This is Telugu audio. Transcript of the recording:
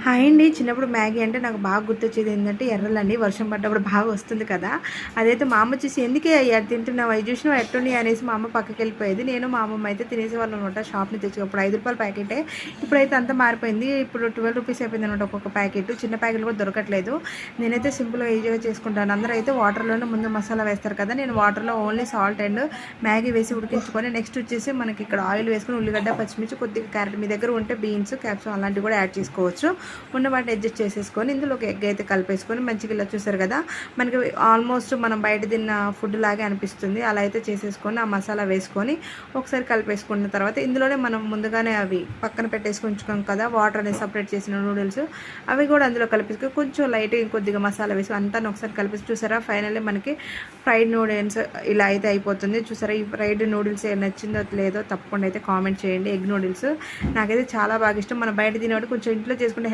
హాయ్ అండి. చిన్నప్పుడు మ్యాగీ అంటే నాకు బాగా గుర్తొచ్చేది ఏంటంటే ఎర్రలండి. వర్షం పడ్డప్పుడు బాగా వస్తుంది కదా! అదైతే మా అమ్మ చూసి "ఎందుకే అది తింటున్నావు? అవి చూసినావా ఎట్టున్నాయి" అనేసి మా అమ్మ పక్కకెళ్ళిపోయేది. నేను మా అమ్మమ్మ అయితే తినేసేవాళ్ళం అనమాట. షాప్ నుంచి తెచ్చి అప్పుడు రూ. 5 ప్యాకెటే. ఇప్పుడైతే అంతా మారిపోయింది. ఇప్పుడు రూ. 12 అయిపోయిందనమాట ఒక్కొక్క ప్యాకెట్. చిన్న ప్యాకెట్లు కూడా దొరకట్లేదు. నేనైతే సింపుల్‌గా ఈజీగా చేసుకుంటాను. అందరూ అయితే వాటర్‌లోనే ముందు మసాలా వేస్తారు కదా! నేను వాటర్‌లో ఓన్లీ సాల్ట్ అండ్ మ్యాగీ వేసి ఉడికించుకొని నెక్స్ట్ వచ్చేసి మనకి ఇక్కడ ఆయిల్ వేసుకొని ఉల్లిగడ్డ, పచ్చిమిర్చి, కొద్దిగా క్యారెట్ మీ దగ్గర ఉంటే బీన్స్, క్యాప్సికమ్ అలాంటివి కూడా యాడ్ చేసుకోవచ్చు. ఉన్న వాటిని అడ్జస్ట్ చేసేసుకొని ఇందులోకి ఎగ్ అయితే కలిపేసుకొని మంచిగా ఇలా చూసారు కదా, మనకి ఆల్మోస్ట్ మనం బయట తిన్న ఫుడ్ లాగే అనిపిస్తుంది. అలా అయితే చేసేసుకొని ఆ మసాలా వేసుకొని ఒకసారి కలిపేసుకున్న తర్వాత ఇందులోనే మనం ముందుగానే అవి పక్కన పెట్టేసుకొని ఉంచుకోం కదా, వాటర్ అనేది సపరేట్ చేసిన నూడిల్స్ అవి కూడా అందులో కలిపేసుకొని కొంచెం లైట్గా ఇంకొద్దిగా మసాలా వేసి అంతా ఒకసారి కలిపేసి చూసారా, ఫైనల్లీ మనకి ఫ్రైడ్ నూడిల్స్ ఇలా అయితే అయిపోతుంది. చూసారా, ఈ ఫ్రైడ్ నూడిల్స్ నచ్చిందో లేదో తప్పకుండా అయితే కామెంట్ చేయండి. ఎగ్ నూడిల్స్ నాకైతే చాలా బాగా ఇష్టం. మనం బయట తినేవాడు కొంచెం ఇంట్లో చేసుకుంటే